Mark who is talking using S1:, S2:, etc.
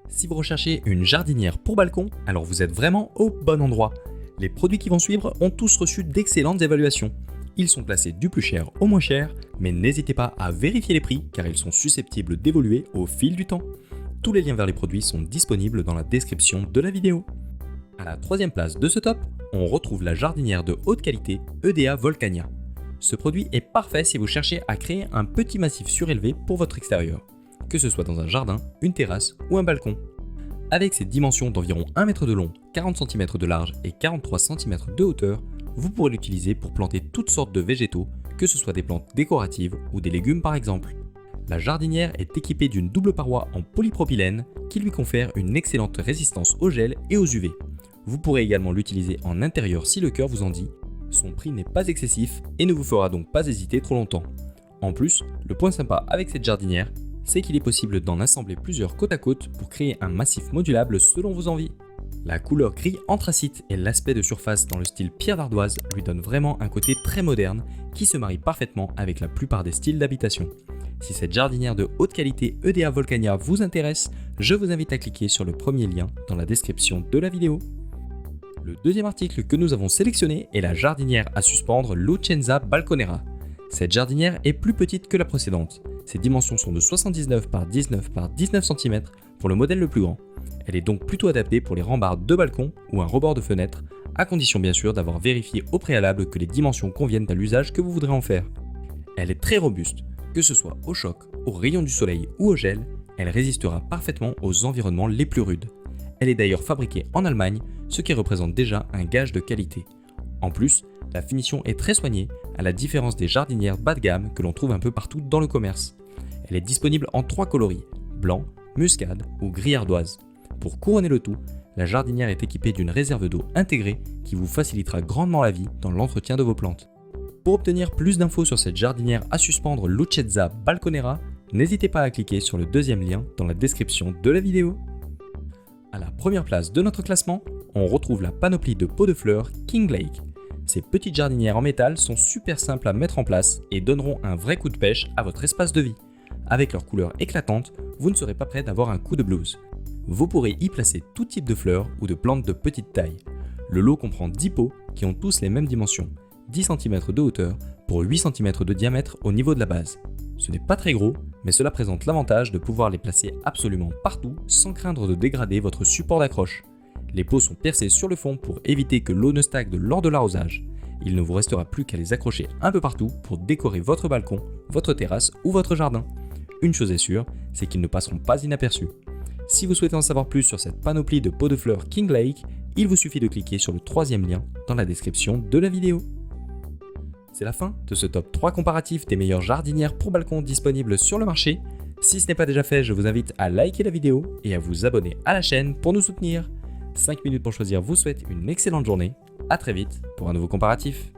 S1: Si vous recherchez une jardinière pour balcon, alors vous êtes vraiment au bon endroit. Les produits qui vont suivre ont tous reçu d'excellentes évaluations. Ils sont placés du plus cher au moins cher, mais n'hésitez pas à vérifier les prix car ils sont susceptibles d'évoluer au fil du temps. Tous les liens vers les produits sont disponibles dans la description de la vidéo. À la troisième place de ce top, on retrouve la jardinière de haute qualité EDA Volcania. Ce produit est parfait si vous cherchez à créer un petit massif surélevé pour votre extérieur, que ce soit dans un jardin, une terrasse ou un balcon. Avec ses dimensions d'environ 1 m de long, 40 cm de large et 43 cm de hauteur, vous pourrez l'utiliser pour planter toutes sortes de végétaux, que ce soit des plantes décoratives ou des légumes par exemple. La jardinière est équipée d'une double paroi en polypropylène qui lui confère une excellente résistance au gel et aux UV. Vous pourrez également l'utiliser en intérieur si le cœur vous en dit. Son prix n'est pas excessif et ne vous fera donc pas hésiter trop longtemps. En plus, le point sympa avec cette jardinière, c'est qu'il est possible d'en assembler plusieurs côte à côte pour créer un massif modulable selon vos envies. La couleur gris anthracite et l'aspect de surface dans le style pierre d'ardoise lui donnent vraiment un côté très moderne qui se marie parfaitement avec la plupart des styles d'habitation. Si cette jardinière de haute qualité EDA Volcania vous intéresse, je vous invite à cliquer sur le premier lien dans la description de la vidéo. Le deuxième article que nous avons sélectionné est la jardinière à suspendre Lucenza Balconera. Cette jardinière est plus petite que la précédente. Ses dimensions sont de 79 par 19 par 19 cm pour le modèle le plus grand. Elle est donc plutôt adaptée pour les rambardes de balcon ou un rebord de fenêtre, à condition bien sûr d'avoir vérifié au préalable que les dimensions conviennent à l'usage que vous voudrez en faire. Elle est très robuste, que ce soit au choc, aux rayons du soleil ou au gel, elle résistera parfaitement aux environnements les plus rudes. Elle est d'ailleurs fabriquée en Allemagne, ce qui représente déjà un gage de qualité. En plus, la finition est très soignée, à la différence des jardinières bas de gamme que l'on trouve un peu partout dans le commerce. Elle est disponible en 3 coloris, blanc, muscade ou gris ardoise. Pour couronner le tout, la jardinière est équipée d'une réserve d'eau intégrée qui vous facilitera grandement la vie dans l'entretien de vos plantes. Pour obtenir plus d'infos sur cette jardinière à suspendre Lucenza Balconera, n'hésitez pas à cliquer sur le deuxième lien dans la description de la vidéo. À la première place de notre classement, on retrouve la panoplie de pots de fleurs King Lake. Ces petites jardinières en métal sont super simples à mettre en place et donneront un vrai coup de pêche à votre espace de vie. Avec leur couleur éclatante, vous ne serez pas prêt d'avoir un coup de blues. Vous pourrez y placer tout type de fleurs ou de plantes de petite taille. Le lot comprend 10 pots qui ont tous les mêmes dimensions, 10 cm de hauteur pour 8 cm de diamètre au niveau de la base. Ce n'est pas très gros, mais cela présente l'avantage de pouvoir les placer absolument partout sans craindre de dégrader votre support d'accroche. Les pots sont percés sur le fond pour éviter que l'eau ne stagne lors de l'arrosage. Il ne vous restera plus qu'à les accrocher un peu partout pour décorer votre balcon, votre terrasse ou votre jardin. Une chose est sûre, c'est qu'ils ne passeront pas inaperçus. Si vous souhaitez en savoir plus sur cette panoplie de pots de fleurs King Lake, il vous suffit de cliquer sur le troisième lien dans la description de la vidéo. C'est la fin de ce top 3 comparatif des meilleures jardinières pour balcon disponibles sur le marché. Si ce n'est pas déjà fait, je vous invite à liker la vidéo et à vous abonner à la chaîne pour nous soutenir. 5 minutes pour choisir vous souhaite une excellente journée. À très vite pour un nouveau comparatif.